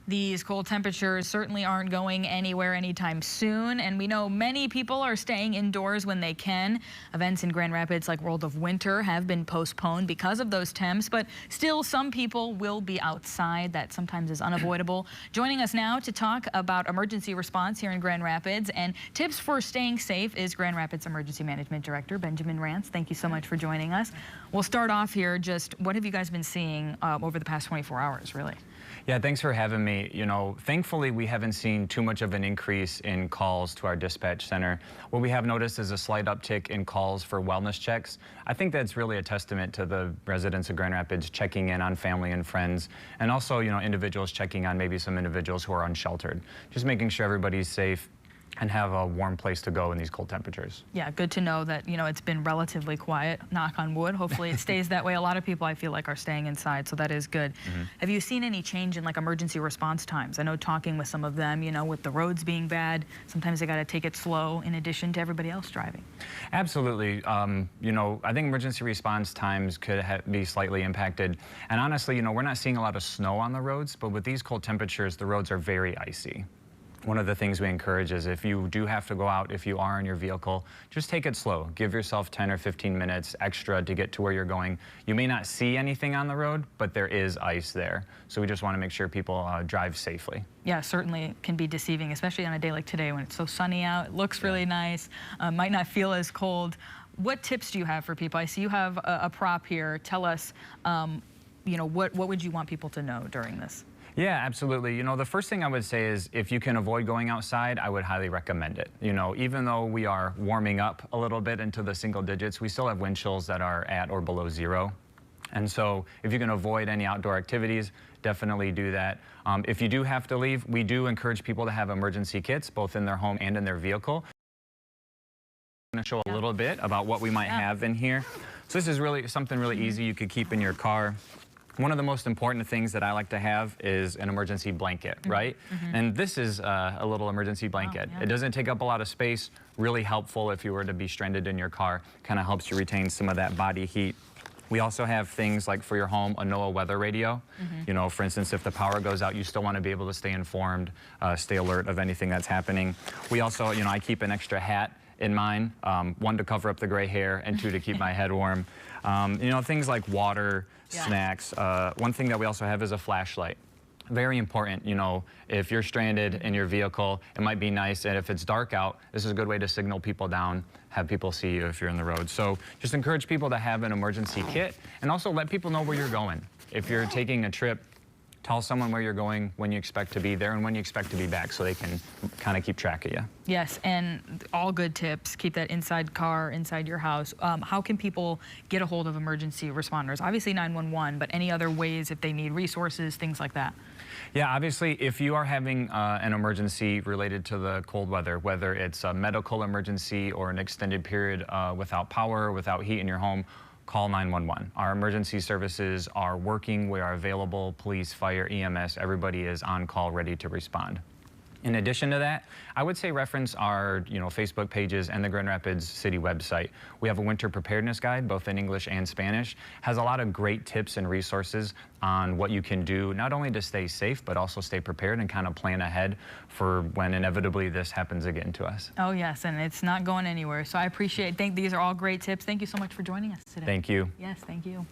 These cold temperatures certainly aren't going anywhere anytime soon, and we know many people are staying indoors when they can. Events in Grand Rapids like World of Winter have been postponed because of those temps, but still some people will be outside. That sometimes is unavoidable. Joining us now to talk about emergency response here in Grand Rapids and tips for staying safe is Grand Rapids Emergency Management Director Benjamin Rance. Thank you so much for joining us. We'll start off here. Just what have you guys been seeing over the past 24 hours, really? Yeah, thanks for having me. You know, thankfully, we haven't seen too much of an increase in calls to our dispatch center. What we have noticed is a slight uptick in calls for wellness checks. I think that's really a testament to the residents of Grand Rapids checking in on family and friends, and also, you know, individuals checking on maybe some individuals who are unsheltered. Just making sure everybody's safe and have a warm place to go in these cold temperatures. Yeah, good to know that, you know, it's been relatively quiet, knock on wood. Hopefully it stays that way. A lot of people, I feel like, are staying inside, so that is good. Have you seen any change in like emergency response times? I know talking with some of them, you know, with the roads being bad, sometimes they got to take it slow in addition to everybody else driving. Absolutely. You know, I think emergency response times could be slightly impacted. And honestly, you know, we're not seeing a lot of snow on the roads, but with these cold temperatures, the roads are very icy. One of the things we encourage is if you do have to go out, if you are in your vehicle, just take it slow. Give yourself 10 or 15 minutes extra to get to where you're going. You may not see anything on the road, but there is ice there. So we just want to make sure people drive safely. Yeah, certainly it can be deceiving, especially on a day like today when it's so sunny out. It looks really nice, might not feel as cold. What tips do you have for people? I see you have a prop here. Tell us, you know, what would you want people to know during this? Yeah, absolutely. You know, the first thing I would say is if you can avoid going outside, I would highly recommend it. You know, even though we are warming up a little bit into the single digits, we still have wind chills that are at or below 0. And so if you can avoid any outdoor activities, definitely do that. If you do have to leave, we do encourage people to have emergency kits, both in their home and in their vehicle. I'm going to show a little bit about what we might have in here. So this is really something really easy you could keep in your car. One of the most important things that I like to have is an emergency blanket, right? And this is a little emergency blanket. It doesn't take up a lot of space, really helpful if you were to be stranded in your car, kind of helps you retain some of that body heat. We also have things like for your home, a NOAA weather radio. You know, for instance, if the power goes out, you still want to be able to stay informed, stay alert of anything that's happening. We also, you know, I keep an extra hat in mine, 1 to cover up the gray hair and 2 to keep my head warm. You know, things like water, snacks. One thing that we also have is a flashlight. Very important, you know, if you're stranded in your vehicle, it might be nice, and if it's dark out, this is a good way to signal people down, have people see you if you're in the road. So just encourage people to have an emergency kit, and also let people know where you're going. If you're taking a trip, tell someone where you're going, when you expect to be there, and when you expect to be back, so they can kind of keep track of you. Yes, and all good tips. Keep that inside car, inside your house. How can people get a hold of emergency responders? Obviously 911, but any other ways if they need resources, things like that? Yeah, obviously, if you are having an emergency related to the cold weather, whether it's a medical emergency or an extended period without power, without heat in your home, call 911. Our emergency services are working. We are available. Police, fire, EMS, everybody is on call, ready to respond. In addition to that, I would say reference our, you know, Facebook pages and the Grand Rapids City website. We have a winter preparedness guide, both in English and Spanish. Has a lot of great tips and resources on what you can do, not only to stay safe, but also stay prepared and kind of plan ahead for when inevitably this happens again to us. Oh yes, and it's not going anywhere. So I appreciate, these are all great tips. Thank you so much for joining us today. Thank you. Yes, thank you.